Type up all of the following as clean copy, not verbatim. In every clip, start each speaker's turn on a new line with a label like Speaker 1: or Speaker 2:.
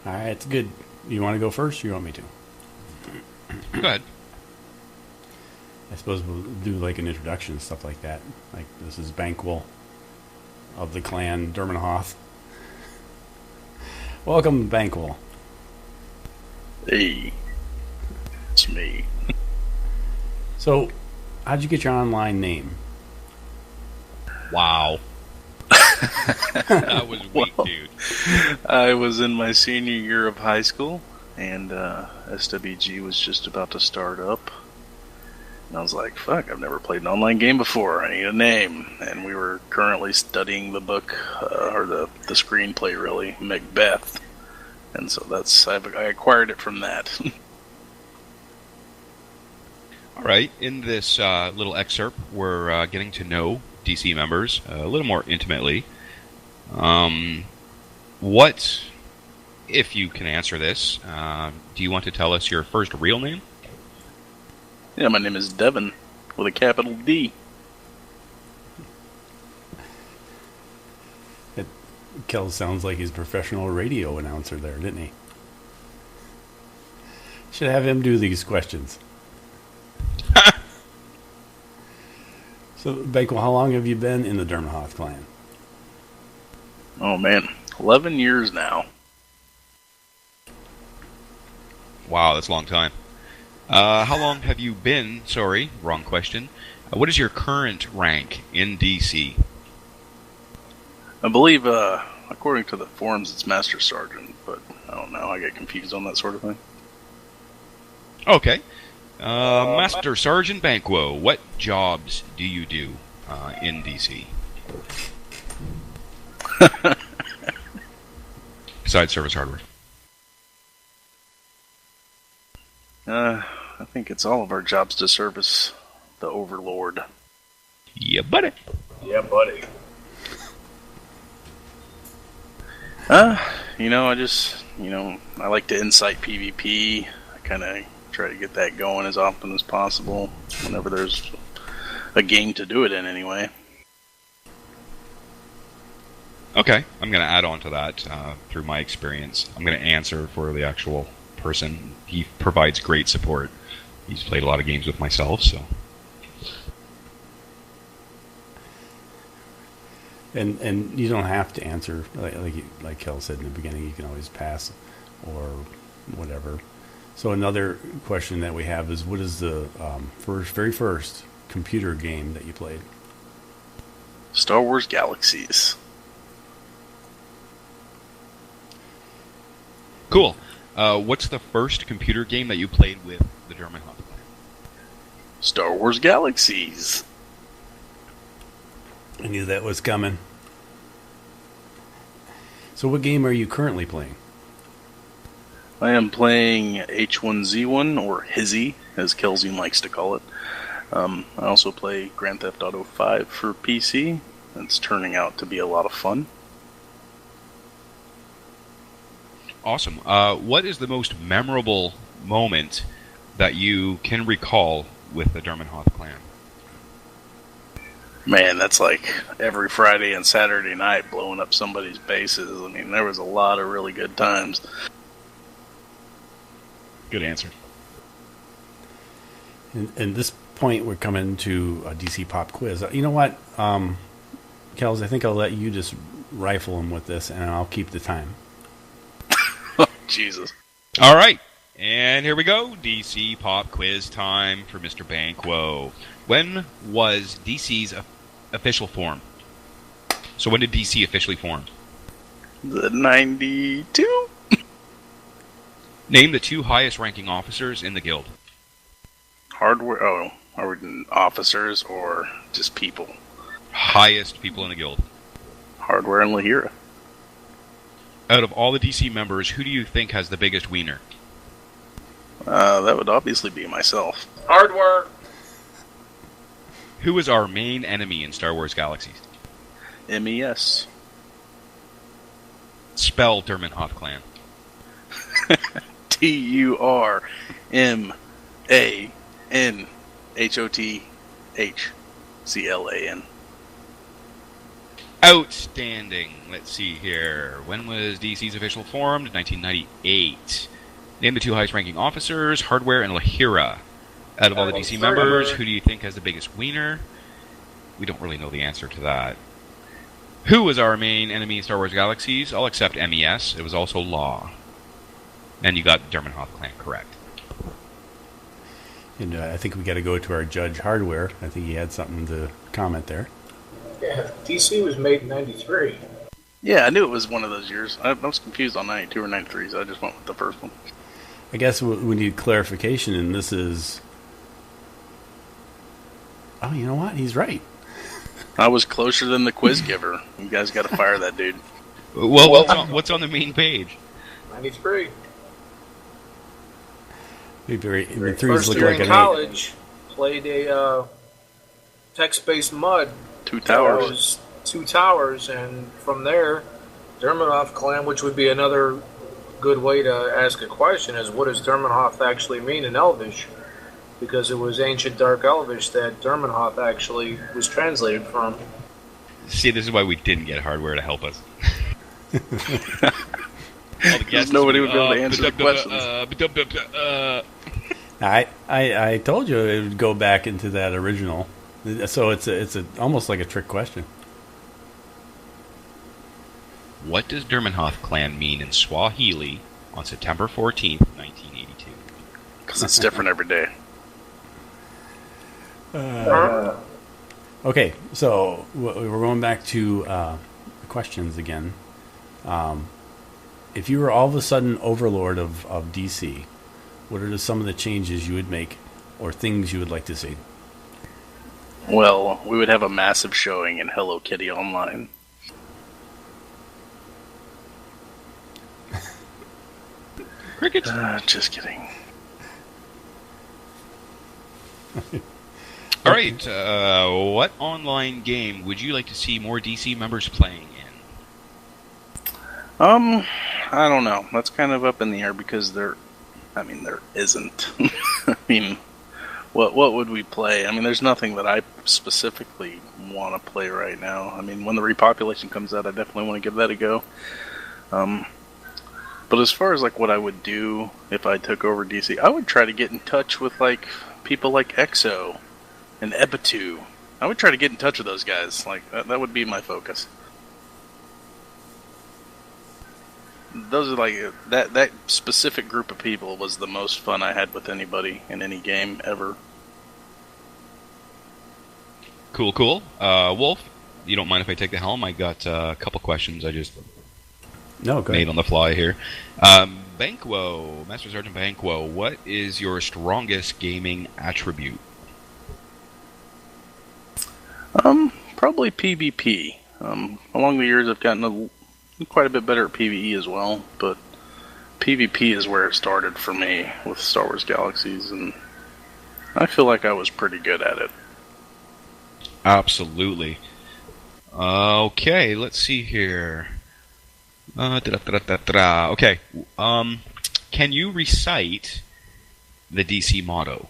Speaker 1: All right, it's good. You want to go first or you want me to?
Speaker 2: Go ahead.
Speaker 1: I suppose we'll do like an introduction and stuff like that. Like, this is Banquo of the clan Dermenhoth. Welcome, Banquo.
Speaker 3: Hey, it's me.
Speaker 1: So, how'd you get your online name?
Speaker 2: Wow. That was weak,
Speaker 3: Well,
Speaker 2: dude.
Speaker 3: I was in my senior year of high school, and SWG was just about to start up. And I was like, fuck, I've never played an online game before. I need a name. And we were currently studying the book, or the screenplay, really, Macbeth. And so I acquired it from that.
Speaker 2: All right. In this little excerpt, we're getting to know DC members a little more intimately. What, if you can answer this, do you want to tell us your first real name?
Speaker 3: Yeah, my name is Devin, with a capital D.
Speaker 1: Kel sounds like he's a professional radio announcer there, didn't he? Should have him do these questions. So, Banquo, how long have you been in the Dermenhoth clan?
Speaker 3: Oh man, 11 years now.
Speaker 2: Wow, that's a long time. How long have you been? Sorry, wrong question. What is your current rank in DC?
Speaker 3: I believe, according to the forums, it's Master Sergeant, but I don't know. I get confused on that sort of thing.
Speaker 2: Okay. Master Sergeant Banquo, what jobs do you do in DC? Besides service hardware.
Speaker 3: I think it's all of our jobs to service the Overlord.
Speaker 2: Yeah, buddy.
Speaker 3: Yeah, buddy. I like to incite PvP. I kind of try to get that going as often as possible whenever there's a game to do it in, anyway.
Speaker 2: Okay, I'm going to add on to that through my experience. I'm going to answer for the actual person. He provides great support. He's played a lot of games with myself, so.
Speaker 1: And you don't have to answer like Kel said in the beginning. You can always pass or whatever. So another question that we have is, what is the very first computer game that you played?
Speaker 3: Star Wars Galaxies.
Speaker 2: Cool. What's the first computer game that you played with the German Hot Player?
Speaker 3: Star Wars Galaxies.
Speaker 1: I knew that was coming. So what game are you currently playing?
Speaker 3: I am playing H1Z1, or Hizzy, as Kelzine likes to call it. I also play Grand Theft Auto 5 for PC. It's turning out to be a lot of fun.
Speaker 2: Awesome. What is the most memorable moment that you can recall with the Dermenhoth clan?
Speaker 3: Man, that's like every Friday and Saturday night blowing up somebody's bases. I mean, there was a lot of really good times.
Speaker 2: Good answer.
Speaker 1: And this point, we're coming to a DC pop quiz. You know what, Kels, I think I'll let you just rifle him with this, and I'll keep the time.
Speaker 3: Jesus.
Speaker 2: All right. And here we go. DC pop quiz time for Mr. Banquo. When was DC's official form? So when did DC officially form?
Speaker 3: The 92?
Speaker 2: Name the two highest ranking officers in the guild.
Speaker 3: Hardware. Oh, are we officers or just people?
Speaker 2: Highest people in the guild.
Speaker 3: Hardware and Lahira.
Speaker 2: Out of all the DC members, who do you think has the biggest wiener?
Speaker 3: That would obviously be myself.
Speaker 4: Hardware.
Speaker 2: Who is our main enemy in Star Wars Galaxies?
Speaker 3: MES.
Speaker 2: Spell Dermenhoth clan.
Speaker 3: TURMANHOTHCLAN.
Speaker 2: Outstanding. Let's see here. When was DC's official formed? 1998. Name the 2 highest-ranking officers, Hardware and Lahira. Out of all the DC members, who do you think has the biggest wiener? We don't really know the answer to that. Who was our main enemy in Star Wars Galaxies? I'll accept MES. It was also Law. And you got Dermenhoff clan correct.
Speaker 1: And I think we got to go to our Judge Hardware. I think he had something to comment there.
Speaker 4: Yeah, DC was made in 93.
Speaker 3: Yeah, I knew it was one of those years. I was confused on 92 or 93, so I just went with the first one.
Speaker 1: I guess we need clarification, and this is... Oh, you know what? He's right.
Speaker 3: I was closer than the quiz giver. You guys got to fire that dude.
Speaker 2: Well, what's on the main page?
Speaker 4: 93.
Speaker 1: First
Speaker 4: year in college, played a text-based mud.
Speaker 3: 2 towers.
Speaker 4: 2 towers, and from there, Dermenhoff clan, which would be another good way to ask a question, is what does Dermenhoff actually mean in Elvish? Because it was ancient Dark Elvish that Dermenhoff actually was translated from.
Speaker 2: See, this is why we didn't get Hardware to help us.
Speaker 3: Nobody would be able to answer the questions.
Speaker 1: I told you it would go back into that original. So it's almost like a trick question.
Speaker 2: What does Dermenhoff clan mean in Swahili on September 14th, 1982?
Speaker 3: Because it's different every day.
Speaker 1: Okay, so we're going back to questions again. If you were all of a sudden overlord of DC, what are some of the changes you would make or things you would like to see?
Speaker 3: Well, we would have a massive showing in Hello Kitty Online.
Speaker 2: Cricket.
Speaker 3: Just kidding.
Speaker 2: All right. What online game would you like to see more DC members playing in?
Speaker 3: I don't know. That's kind of up in the air because there isn't. I mean, what would we play? I mean, there's nothing that I specifically want to play right now. I mean, when the repopulation comes out, I definitely want to give that a go. But as far as like what I would do if I took over DC, I would try to get in touch with like people like EXO and Ebitu. I would try to get in touch with those guys. Like that would be my focus. Those are like that specific group of people was the most fun I had with anybody in any game ever.
Speaker 2: Cool. Wolf, you don't mind if I take the helm? I got a couple questions I just made on the fly here. Banquo, Master Sergeant Banquo, what is your strongest gaming attribute?
Speaker 3: Probably PvP. Along the years, I've gotten quite a bit better at PvE as well, but PvP is where it started for me with Star Wars Galaxies, and I feel like I was pretty good at it.
Speaker 2: Absolutely. Okay, let's see here. Okay. Can you recite the DC motto?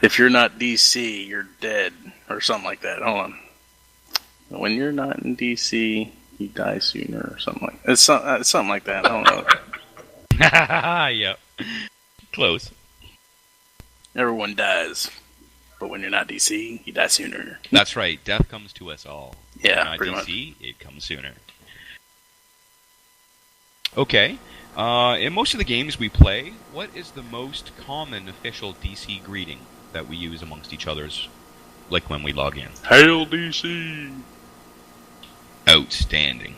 Speaker 3: If you're not DC, you're dead, or something like that. Hold on. When you're not in DC, you die sooner, or something like that. It's something like that. I don't know.
Speaker 2: Yep. Close.
Speaker 3: Everyone dies, but when you're not DC, you die sooner.
Speaker 2: That's right. Death comes to us all.
Speaker 3: Yeah,
Speaker 2: not
Speaker 3: pretty
Speaker 2: DC,
Speaker 3: much.
Speaker 2: It comes sooner. Okay. In most of the games we play, what is the most common official DC greeting that we use amongst each other's, like when we log in?
Speaker 3: Hail DC!
Speaker 2: Outstanding.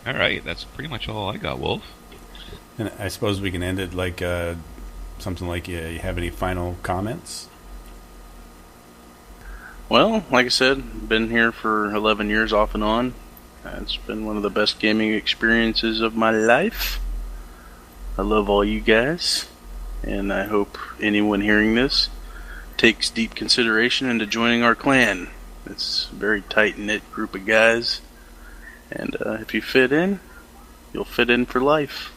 Speaker 2: Alright, that's pretty much all I got, Wolf.
Speaker 1: And I suppose we can end it like something like you have any final comments?
Speaker 3: Well, like I said, been here for 11 years off and on. It's been one of the best gaming experiences of my life. I love all you guys, and I hope anyone hearing this takes deep consideration into joining our clan. It's a very tight-knit group of guys, and if you fit in, you'll fit in for life.